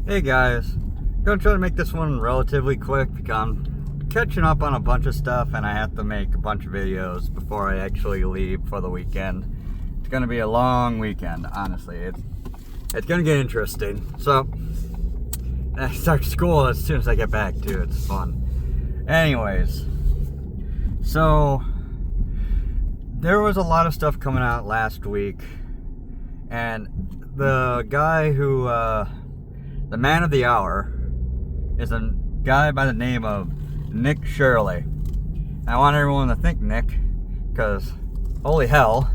Hey guys, gonna try to make this one relatively quick because I'm catching up on a bunch of stuff and I have to make a bunch of videos before I actually leave for the weekend. It's gonna be a long weekend, honestly. It's gonna get interesting. So, I start school as soon as I get back too. It's fun. Anyways, so there was a lot of stuff coming out last week, and the guy who the man of the hour is a guy by the name of Nick Shirley. I want everyone to think Nick, because holy hell,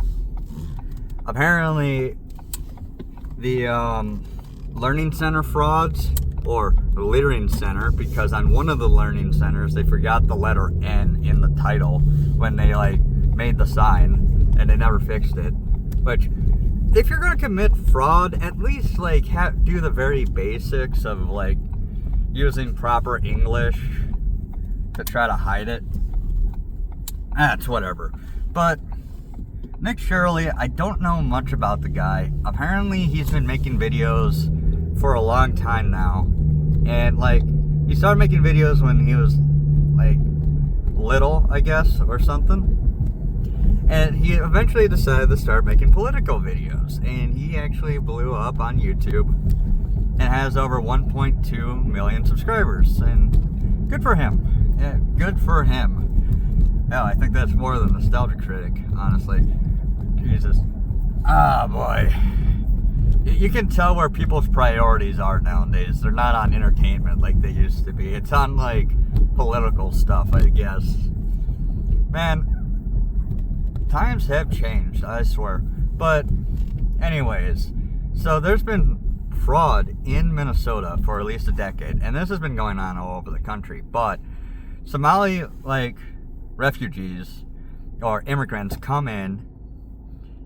apparently the learning center frauds, or the littering center, because on one of the learning centers they forgot the letter N in the title when they made the sign, and they never fixed it. Which, if you're gonna commit fraud, at least do the very basics of using proper English to try to hide it. That's whatever. But Nick Shirley, I don't know much about the guy. Apparently he's been making videos for a long time now, and he started making videos when he was little, I guess, or something. And he eventually decided to start making political videos, and he actually blew up on YouTube and has over 1.2 million subscribers, and good for him. Yeah, good for him. Hell, I think that's more than Nostalgia Critic, honestly. Jesus. Ah, boy. You can tell where people's priorities are nowadays. They're not on entertainment like they used to be. It's on political stuff, I guess. Man, times have changed, I swear. But anyways, so there's been fraud in Minnesota for at least a decade, and this has been going on all over the country. But Somali refugees or immigrants come in,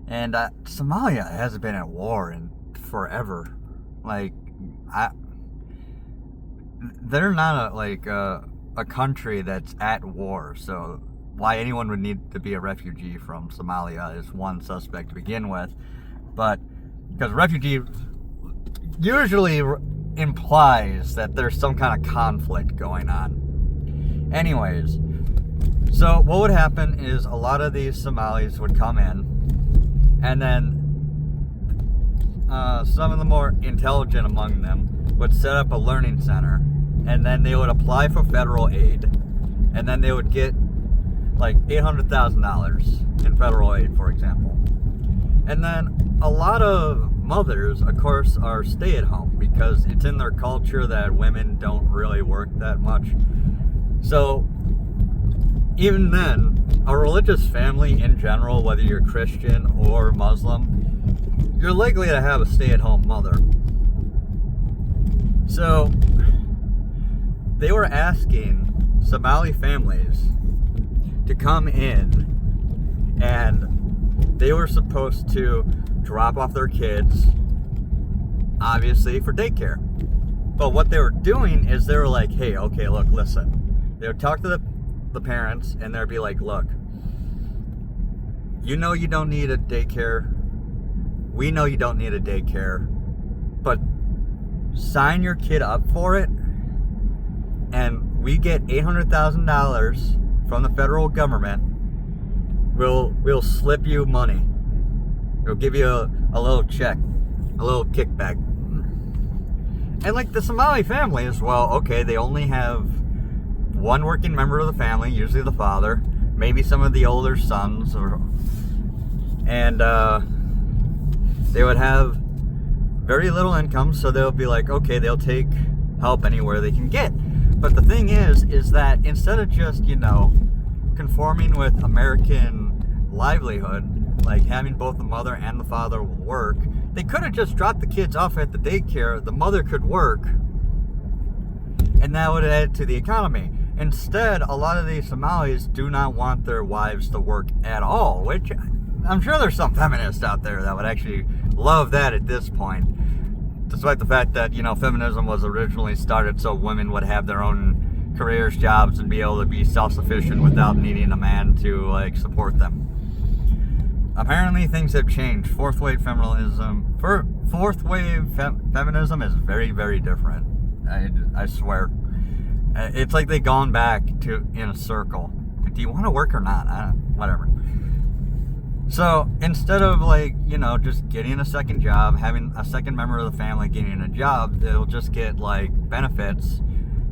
and Somalia hasn't been at war in forever. They're not a country that's at war, so why anyone would need to be a refugee from Somalia is one suspect to begin with. But because refugee usually implies that there's some kind of conflict going on. Anyways, so what would happen is a lot of these Somalis would come in, and then some of the more intelligent among them would set up a learning center, and then they would apply for federal aid, and then they would get $800,000 in federal aid, for example. And then a lot of mothers, of course, are stay-at-home because it's in their culture that women don't really work that much. So even then, a religious family in general, whether you're Christian or Muslim, you're likely to have a stay-at-home mother. So they were asking Somali families to come in, and they were supposed to drop off their kids, obviously, for daycare. But what they were doing is they were like, hey, okay, look, listen. They would talk to the parents, and they'd be like, look, you know you don't need a daycare. We know you don't need a daycare. But sign your kid up for it, and we get $800,000 from the federal government. We'll slip you money. We'll give you a little check, a little kickback. And the Somali family as well, okay, they only have one working member of the family, usually the father, maybe some of the older sons, and they would have very little income, so they'll be okay, they'll take help anywhere they can get. But the thing is that instead of just, conforming with American livelihood, having both the mother and the father work, they could have just dropped the kids off at the daycare, the mother could work, and that would add to the economy. Instead, a lot of these Somalis do not want their wives to work at all, which I'm sure there's some feminists out there that would actually love that at this point, despite the fact that, feminism was originally started so women would have their own careers, jobs, and be able to be self-sufficient without needing a man to support them. Apparently things have changed. Fourth wave feminism fourth wave feminism is very, very different. I swear. It's like they've gone back to in a circle. Do you want to work or not? Whatever. So instead of like, just getting a second job, having a second member of the family getting a job, they'll just get like benefits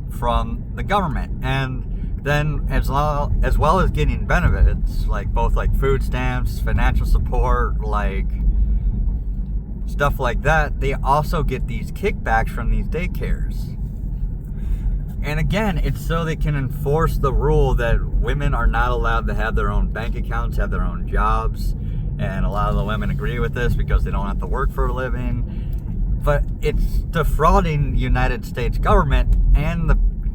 from the government. And then as well as getting benefits, like both like food stamps, financial support, like stuff like that, they also get these kickbacks from these daycares. And again, it's so they can enforce the rule that women are not allowed to have their own bank accounts, have their own jobs. And a lot of the women agree with this because they don't have to work for a living. But it's defrauding the United States government and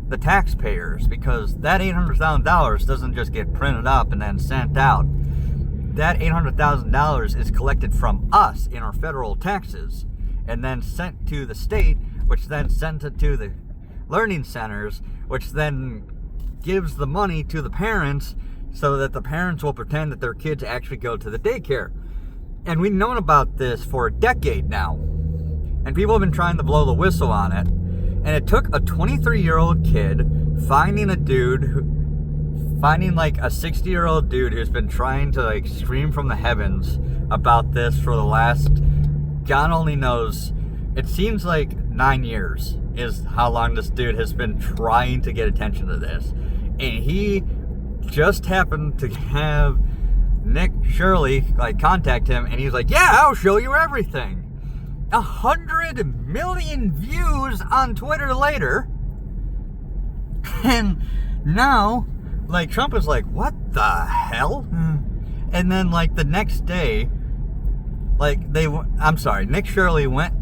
the taxpayers, because that $800,000 doesn't just get printed up and then sent out. That $800,000 is collected from us in our federal taxes and then sent to the state, which then sent it to the learning centers, which then gives the money to the parents so that the parents will pretend that their kids actually go to the daycare. And we've known about this for a decade now, and people have been trying to blow the whistle on it. And it took a 23-year-old kid finding like a 60-year-old dude who's been trying to like scream from the heavens about this for the last, God only knows, it seems like 9 years is how long this dude has been trying to get attention to this. And he just happened to have Nick Shirley like contact him, and he's like, yeah, I'll show you everything. 100 million views on Twitter later, and now like Trump is like, what the hell? And then like the next day, like Nick Shirley went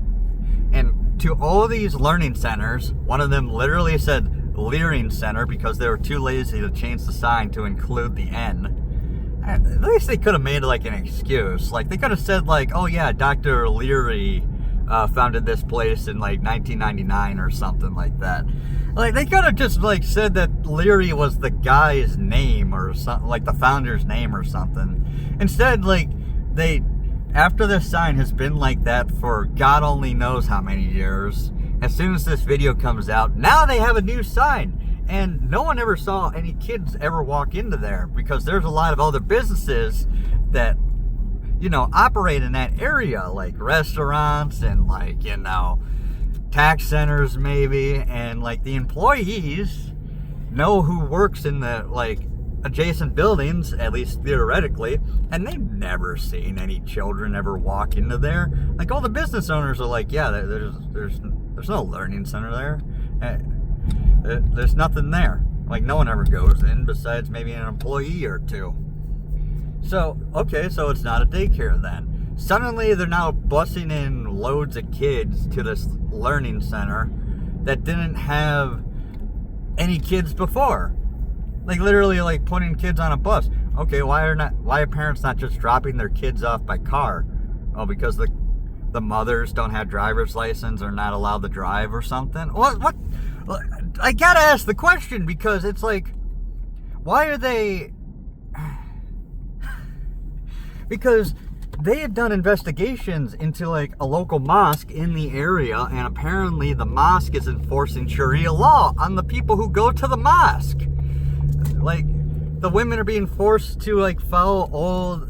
and to all these learning centers. One of them literally said Leering Center because they were too lazy to change the sign to include the N. At least they could have made like an excuse. Like they could have said like, oh yeah, Dr. Leary founded this place in like 1999 or something like that. Like they could have just like said that Leary was the guy's name or something, like the founder's name or something. Instead, like after this sign has been like that for God only knows how many years, as soon as this video comes out, now they have a new sign. And no one ever saw any kids ever walk into there because there's a lot of other businesses that, operate in that area, like restaurants and like, tax centers maybe. And like the employees know who works in the like adjacent buildings, at least theoretically, and they've never seen any children ever walk into there. Like all the business owners are like, yeah, there's no learning center there. There's nothing there. Like no one ever goes in besides maybe an employee or two. So okay, so it's not a daycare then. Suddenly they're now busing in loads of kids to this learning center that didn't have any kids before. Like literally like putting kids on a bus. Okay, why are parents not just dropping their kids off by car? Oh, because the mothers don't have driver's license or not allowed to drive or something? What? I gotta ask the question because it's like, why are they? Because they had done investigations into like a local mosque in the area, and apparently the mosque is enforcing Sharia law on the people who go to the mosque. Like, the women are being forced to like follow all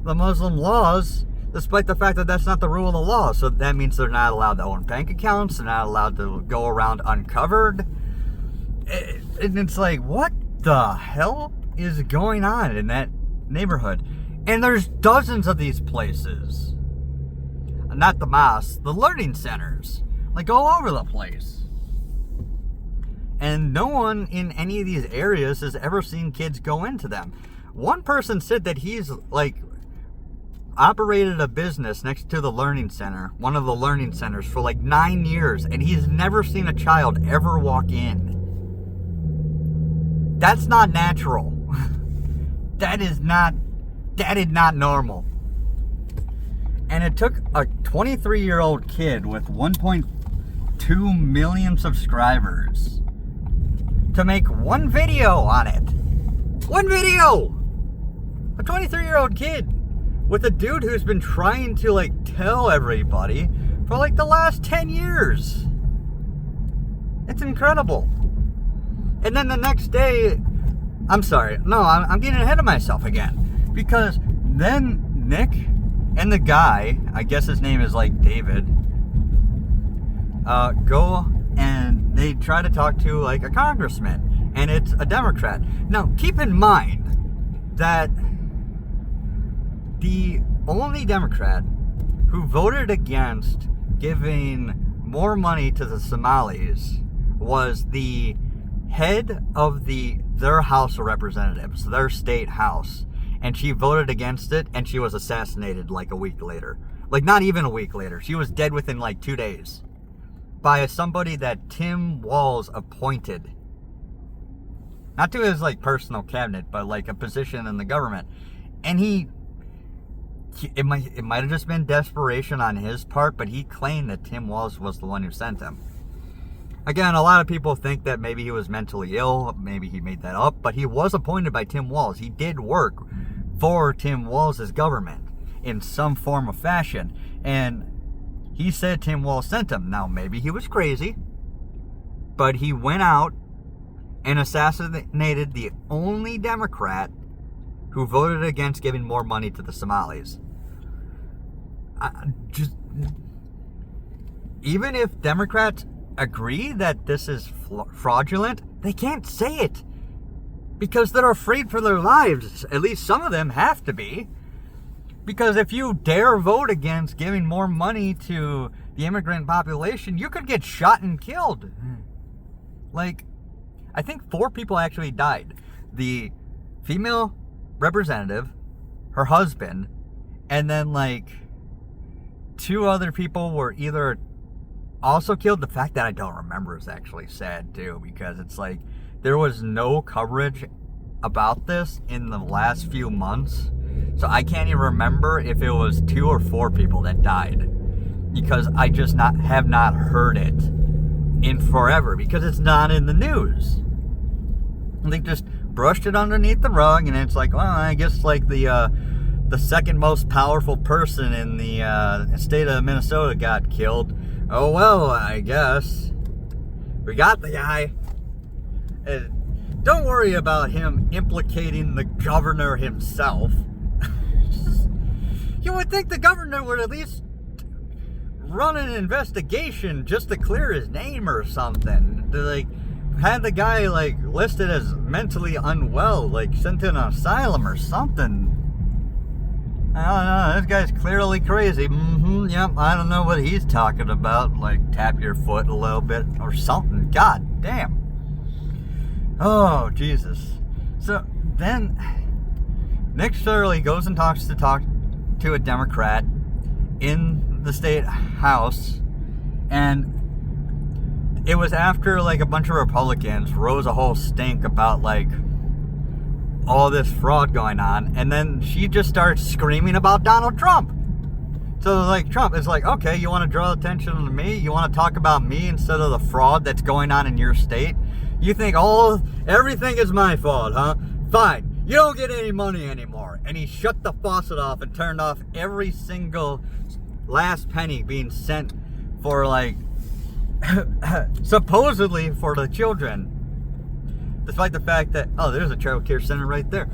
the Muslim laws, despite the fact that that's not the rule of the law. So that means they're not allowed to own bank accounts, they're not allowed to go around uncovered. And it's like, what the hell is going on in that neighborhood? And there's dozens of these places. Not the mosques, the learning centers. Like all over the place. And no one in any of these areas has ever seen kids go into them. One person said that he's like operated a business next to the learning center, one of the learning centers, for like 9 years, and he's never seen a child ever walk in. That's not natural. That is not normal. And it took a 23-year-old kid with 1.2 million subscribers to make one video on it. One video! A 23-year-old kid with a dude who's been trying to like tell everybody for like the last 10 years. It's incredible. And then the next day, I'm sorry, no, I'm getting ahead of myself again. Because then Nick and the guy, I guess his name is like David, go and they try to talk to like a congressman, and it's a Democrat. Now, keep in mind that the only Democrat who voted against giving more money to the Somalis was the head of their House of Representatives, their state house. And she voted against it, and she was assassinated like a week later. Like, not even a week later. She was dead within like 2 days. By somebody that Tim Walz appointed. Not to his like personal cabinet, but like a position in the government. And it might have just been desperation on his part, but he claimed that Tim Walz was the one who sent him. Again, a lot of people think that maybe he was mentally ill, maybe he made that up, but he was appointed by Tim Walz. He did work for Tim Walz's government in some form of fashion, and he said Tim Walz sent him. Now, maybe he was crazy, but he went out and assassinated the only Democrat who voted against giving more money to the Somalis. Even if Democrats agree that this is fraudulent, they can't say it because they're afraid for their lives. At least some of them have to be, because if you dare vote against giving more money to the immigrant population, you could get shot and killed. Like, I think 4 people actually died. The female representative, her husband, and then like 2 other people were either also killed. The fact that I don't remember is actually sad too, because it's like there was no coverage about this in the last few months, so I can't even remember if it was 2 or 4 people that died, because I just have not heard it in forever, because it's not in the news. They just brushed it underneath the rug, and it's like, well, I guess like the second most powerful person in the state of Minnesota got killed. Oh, well, I guess. We got the guy. Don't worry about him implicating the governor himself. You would think the governor would at least run an investigation just to clear his name or something. To, like, had the guy, like, listed as mentally unwell, like, sent in an asylum or something. I don't know, this guy's clearly crazy. Yep, I don't know what he's talking about. Like, tap your foot a little bit or something. God damn. Oh, Jesus. So, then, Nick Shirley goes and talks to a Democrat in the state house, and it was after, like, a bunch of Republicans rose a whole stink about, like, all this fraud going on, and then she just starts screaming about Donald Trump. So, like, Trump is like, okay, you want to draw attention to me? You want to talk about me instead of the fraud that's going on in your state? You think everything is my fault, huh? Fine, you don't get any money anymore. And he shut the faucet off and turned off every single last penny being sent for, like, supposedly for the children. Despite the fact that, oh, there's a child care center right there.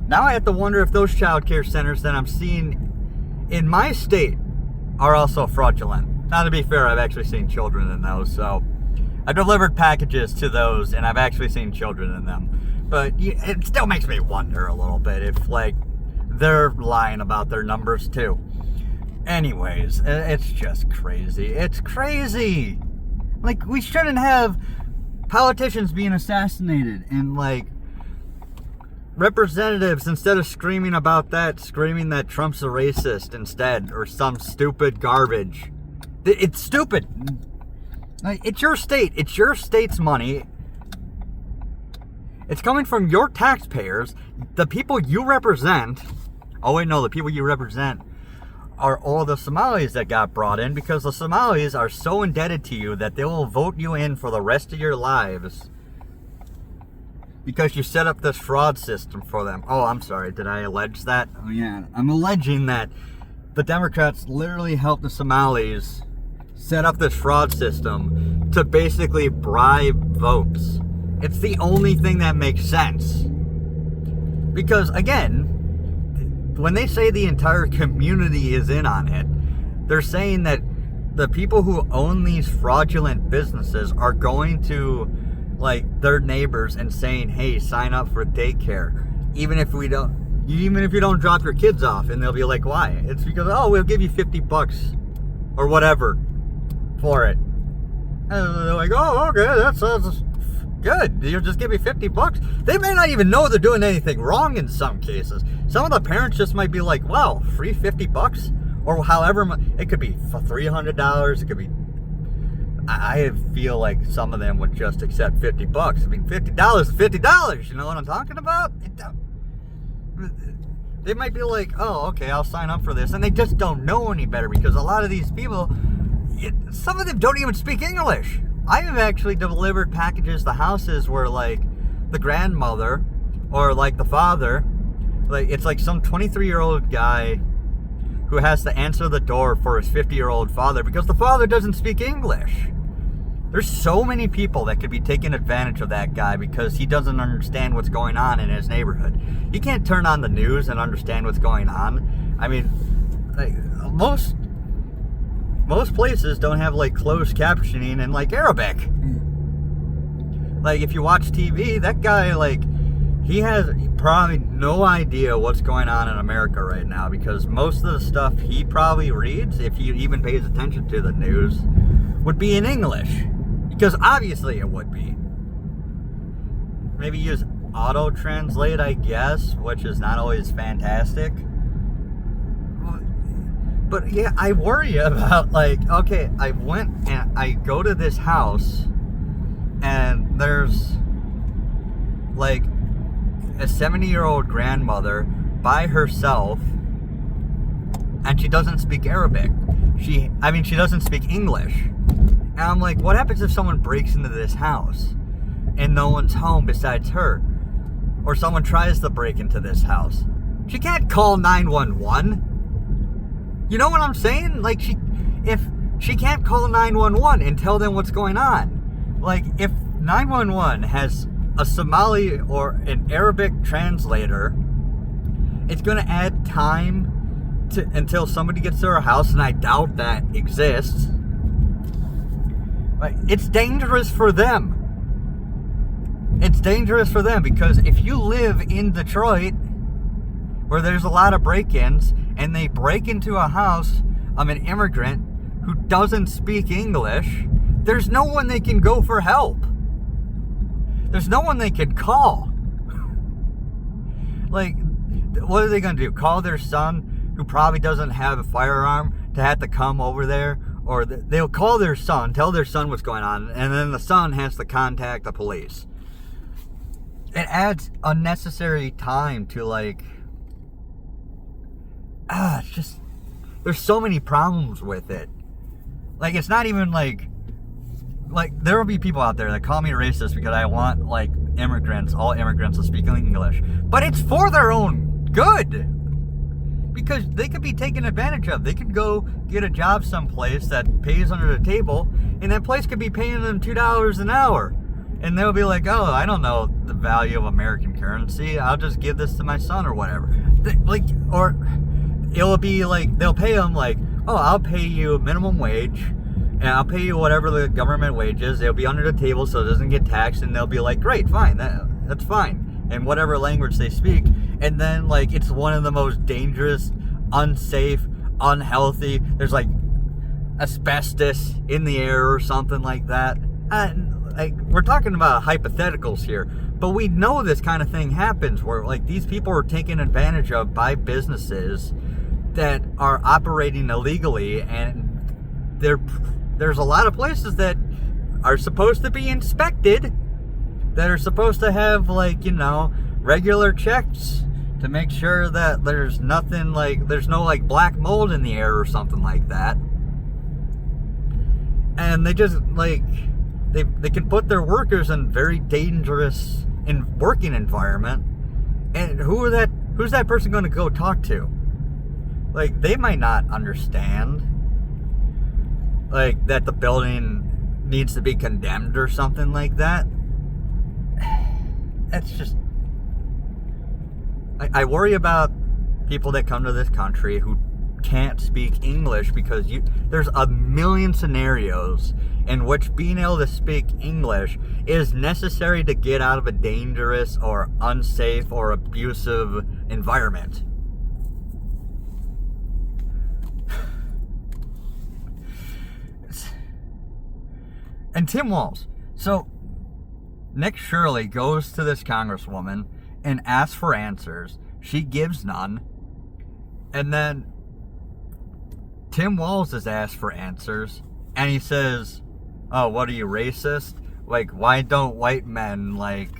Now I have to wonder if those child care centers that I'm seeing in my state are also fraudulent. Now, to be fair, I've actually seen children in those, so I've delivered packages to those, and I've actually seen children in them. But it still makes me wonder a little bit if, like, they're lying about their numbers, too. Anyways, it's just crazy. It's crazy! Like, we shouldn't have politicians being assassinated, and, like, representatives, instead of screaming about that, screaming that Trump's a racist instead, or some stupid garbage. It's stupid. Like, it's your state. It's your state's money. It's coming from your taxpayers. The people you represent. Oh, wait, no. The people you represent are all the Somalis that got brought in, because the Somalis are so indebted to you that they will vote you in for the rest of your lives because you set up this fraud system for them. Oh, I'm sorry. Did I allege that? Oh, yeah. I'm alleging that the Democrats literally helped the Somalis set up this fraud system to basically bribe votes. It's the only thing that makes sense. Because, again, when they say the entire community is in on it, they're saying that the people who own these fraudulent businesses are going to, like, their neighbors and saying, hey, sign up for daycare. Even if you don't drop your kids off. And they'll be like, why? It's because, oh, we'll give you $50 or whatever for it. And they're like, oh, okay, that sounds good. You'll just give me $50. They may not even know they're doing anything wrong in some cases. Some of the parents just might be like, wow, free $50? Or however much. It could be $300. It could be. I feel like some of them would just accept $50. I mean, $50 is $50. You know what I'm talking about? They might be like, oh, okay, I'll sign up for this. And they just don't know any better because a lot of these people, some of them don't even speak English. I have actually delivered packages to houses where, like, the grandmother or, like, the father, like, it's like some 23-year-old guy who has to answer the door for his 50-year-old father because the father doesn't speak English. There's so many people that could be taking advantage of that guy because he doesn't understand what's going on in his neighborhood. You can't turn on the news and understand what's going on. I mean, like, most places don't have, like, closed captioning in, like, Arabic. Like, if you watch TV, that guy, like, he has probably no idea what's going on in America right now because most of the stuff he probably reads, if he even pays attention to the news, would be in English. Because obviously it would be. Maybe use auto-translate, I guess, which is not always fantastic. But yeah, I worry about, like, okay, I went and I go to this house and there's, like, a 70-year-old grandmother by herself and she doesn't speak Arabic. She doesn't speak English. And I'm like, what happens if someone breaks into this house and no one's home besides her? Or someone tries to break into this house. She can't call 911. You know what I'm saying? Like, if she can't call 911 and tell them what's going on. Like, if 911 has a Somali or an Arabic translator, it's going to add time until somebody gets to her house, and I doubt that exists. Like, it's dangerous for them. It's dangerous for them because if you live in Detroit, where there's a lot of break-ins, and they break into a house of an immigrant who doesn't speak English, there's no one they can go for help. There's no one they can call. Like, what are they going to do? Call their son, who probably doesn't have a firearm, to have to come over there? Or they'll call their son, tell their son what's going on, and then the son has to contact the police. It adds unnecessary time to, like, it's just, there's so many problems with it. Like, it's not even like there will be people out there that call me racist because I want, like, all immigrants to speak English. But it's for their own good. Because they could be taken advantage of. They could go get a job someplace that pays under the table, and that place could be paying them $2 an hour. And they'll be like, oh, I don't know the value of American currency. I'll just give this to my son or whatever. Or it'll be like, they'll pay them like, oh, I'll pay you minimum wage, and I'll pay you whatever the government wage is. It'll be under the table so it doesn't get taxed, and they'll be like, great, fine, that's fine. In whatever language they speak. And then, like, it's one of the most dangerous, unsafe, unhealthy. There's, like, asbestos in the air or something like that. Like, we're talking about hypotheticals here, but we know this kind of thing happens where, like, these people are taken advantage of by businesses that are operating illegally, and there's a lot of places that are supposed to be inspected, that are supposed to have, like, you know, regular checks to make sure that there's nothing, like, there's no, like, black mold in the air or something like that. And they just, like, they can put their workers in very dangerous working environment. And who's that person going to go talk to? like, they might not understand, like, that the building needs to be condemned or something like that. It's just, I worry about people that come to this country who can't speak English, because there's a million scenarios in which being able to speak English is necessary to get out of a dangerous or unsafe or abusive environment. And Tim Walz. So, Nick Shirley goes to this congresswoman and asks for answers. She gives none. And then Tim Walz is asked for answers. And he says, oh, what are you, racist? Like, why don't white men, like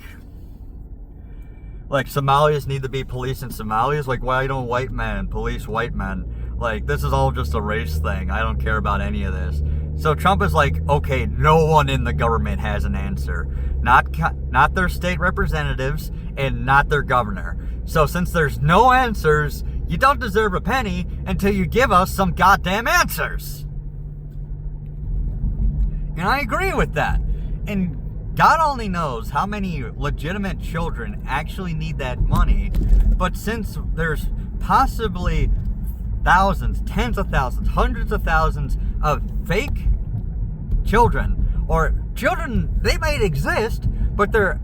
Somalis need to be policing Somalis? Like, why don't white men police white men? Like, this is all just a race thing. I don't care about any of this. So Trump is like, okay, no one in the government has an answer. Not their state representatives and not their governor. So since there's no answers, you don't deserve a penny until you give us some goddamn answers. And I agree with that. And God only knows how many legitimate children actually need that money. But since there's possibly thousands, tens of thousands, hundreds of thousands of fake children, or children, they might exist, but they're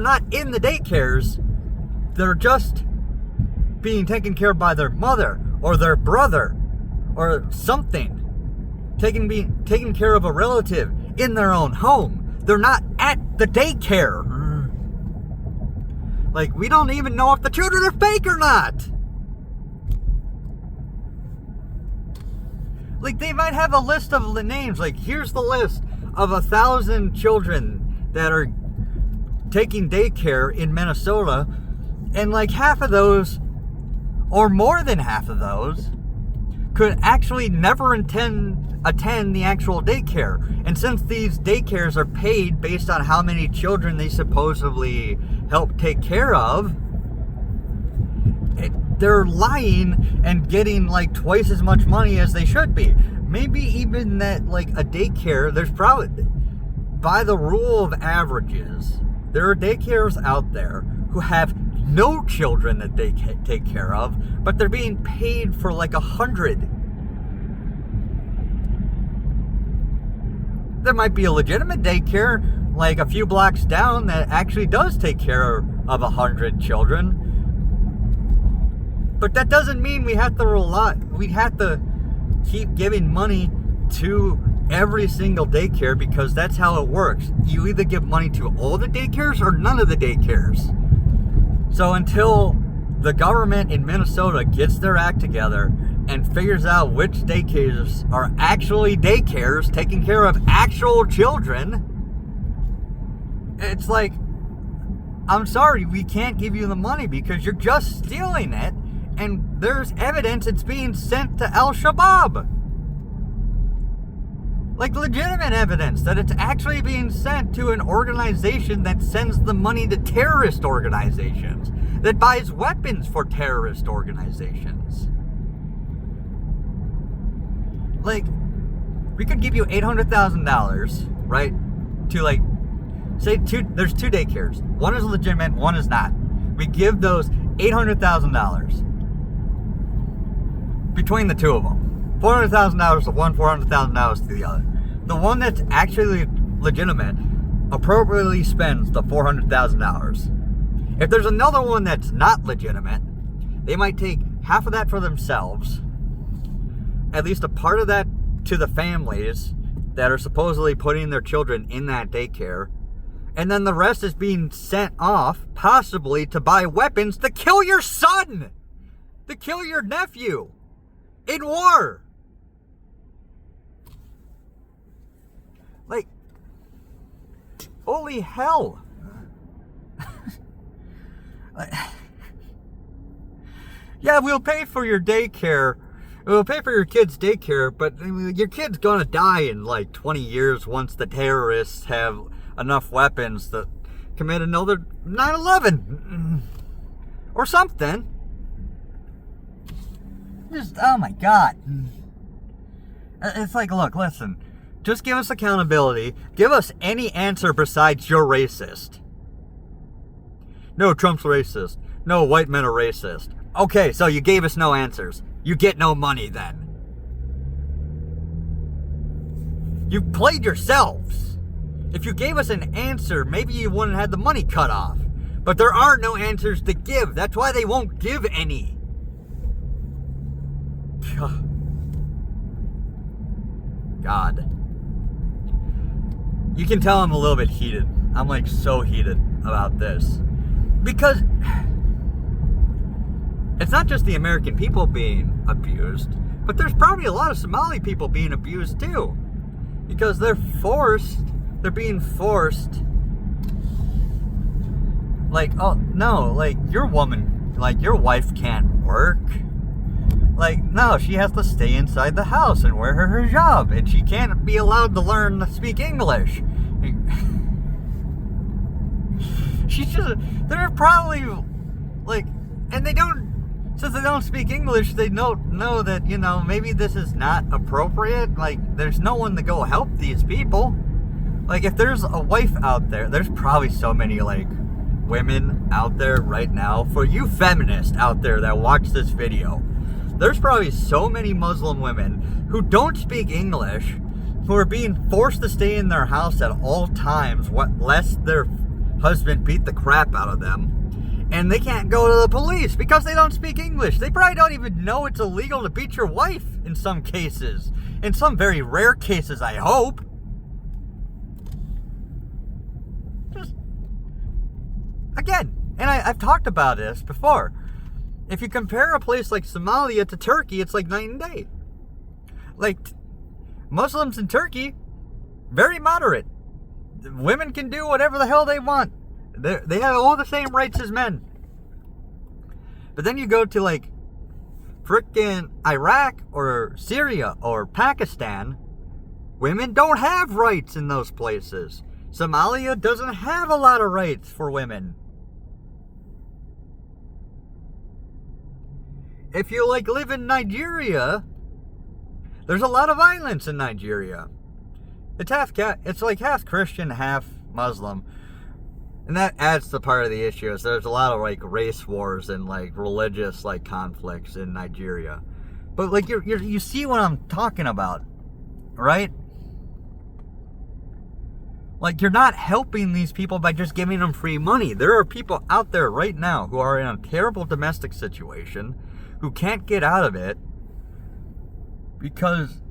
not in the daycares. They're just being taken care of by their mother or their brother or something. Taking care of a relative in their own home. They're not at the daycare. Like, we don't even know if the children are fake or not. Like, they might have a list of the names. Like, here's the list of 1,000 children that are taking daycare in Minnesota. And like half of those, or more than half of those, could actually never attend the actual daycare. And since these daycares are paid based on how many children they supposedly help take care of, they're lying and getting like twice as much money as they should be. Maybe even that, like, a daycare, there's probably, by the rule of averages, there are daycares out there who have no children that they take care of, but they're being paid for like 100. There might be a legitimate daycare like a few blocks down that actually does take care of 100 children. But that doesn't mean we have to keep giving money to every single daycare, because that's how it works. You either give money to all the daycares or none of the daycares. So until the government in Minnesota gets their act together and figures out which daycares are actually daycares taking care of actual children, it's like, I'm sorry, we can't give you the money because you're just stealing it, and there's evidence it's being sent to Al-Shabaab. Like, legitimate evidence that it's actually being sent to an organization that sends the money to terrorist organizations, that buys weapons for terrorist organizations. Like, we could give you $800,000, right? To, like, say there's two daycares. One is legitimate, one is not. We give those $800,000 between the two of them. $400,000 to one, $400,000 to the other. The one that's actually legitimate appropriately spends the $400,000. If there's another one that's not legitimate, they might take half of that for themselves, at least a part of that to the families that are supposedly putting their children in that daycare, and then the rest is being sent off, possibly to buy weapons to kill your son, to kill your nephew in war. Like, holy hell. Yeah, we'll pay for your daycare. We'll pay for your kid's daycare, but your kid's gonna die in like 20 years once the terrorists have enough weapons to commit another 9/11 or something. Just, oh my God. It's like, look, listen. Just give us accountability. Give us any answer besides you're racist. No, Trump's racist. No, white men are racist. Okay, so you gave us no answers. You get no money then. You played yourselves. If you gave us an answer, maybe you wouldn't have had the money cut off. But there are no answers to give. That's why they won't give any. God. You can tell I'm a little bit heated. I'm like so heated about this. Because it's not just the American people being abused, but there's probably a lot of Somali people being abused too. Because they're being forced. Like, oh no, like your woman, like your wife can't work. Like, no, she has to stay inside the house and wear her hijab, and she can't be allowed to learn to speak English. She's just, they're probably, like, and they don't, since they don't speak English, they don't know that, you know, maybe this is not appropriate. Like, there's no one to go help these people. Like, if there's a wife out there, there's probably so many, like, women out there right now, for you feminists out there that watch this video, there's probably so many Muslim women who don't speak English, who are being forced to stay in their house at all times, lest their husband beat the crap out of them, and they can't go to the police because they don't speak English. They probably don't even know it's illegal to beat your wife in some cases. In some very rare cases, I hope. Just, again, and I've talked about this before. If you compare a place like Somalia to Turkey, it's like night and day. Like, Muslims in Turkey, very moderate. Women can do whatever the hell they want. They have all the same rights as men. But then you go to, like, frickin' Iraq or Syria or Pakistan, women don't have rights in those places. Somalia doesn't have a lot of rights for women. If you, like, live in Nigeria, there's a lot of violence in Nigeria. It's like half Christian, half Muslim. And that adds to part of the issue. Is there's a lot of, like, race wars and, like, religious, like, conflicts in Nigeria. But, like, you see what I'm talking about, right? Like, you're not helping these people by just giving them free money. There are people out there right now who are in a terrible domestic situation, who can't get out of it because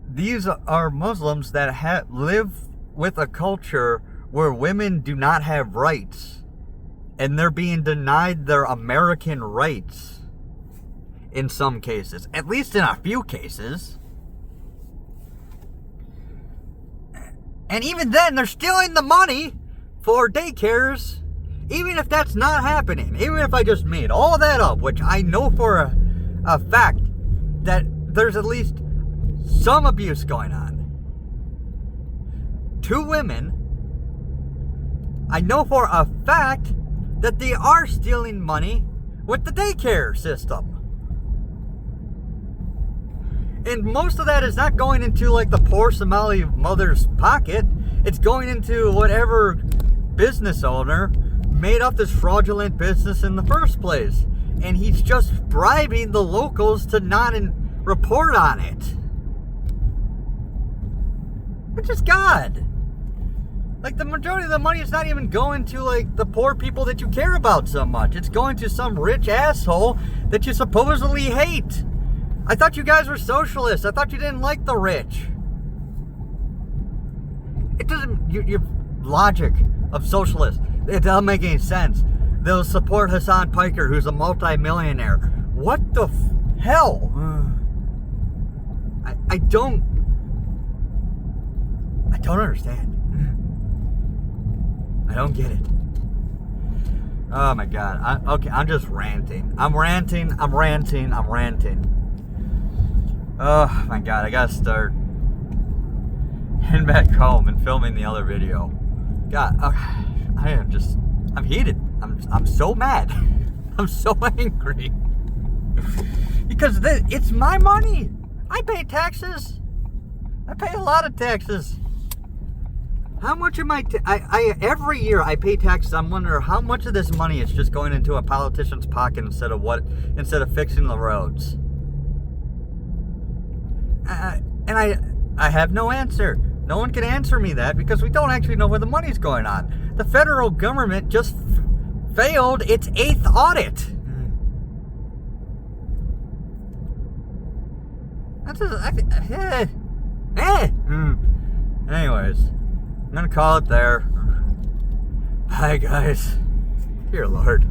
these are Muslims that live with a culture where women do not have rights, and they're being denied their American rights in some cases, at least in a few cases. And even then, they're stealing the money for daycares. Even if that's not happening, even if I just made all that up, which I know for a fact that there's at least some abuse going on. 2 women, I know for a fact that they are stealing money with the daycare system. And most of that is not going into, like, the poor Somali mother's pocket. It's going into whatever business owner made up this fraudulent business in the first place, and he's just bribing the locals to not report on it. Which is God. Like, the majority of the money is not even going to, like, the poor people that you care about so much. It's going to some rich asshole that you supposedly hate. I thought you guys were socialists. I thought you didn't like the rich. It doesn't, your logic of socialists, it doesn't make any sense. They'll support Hassan Piker, who's a multi-millionaire. What the hell? I don't understand. I don't get it. Oh my God. Okay, I'm just ranting. I'm ranting. Oh my God, I gotta start heading back home and filming the other video. God, I'm heated. I'm so mad. I'm so angry. Because it's my money. I pay taxes. I pay a lot of taxes. How much am I every year I pay taxes. I'm wondering how much of this money is just going into a politician's pocket instead of fixing the roads. And I have no answer. No one can answer me that because we don't actually know where the money's going on. The federal government just failed its 8th audit. Anyways, I'm gonna call it there. Bye, guys. Dear Lord.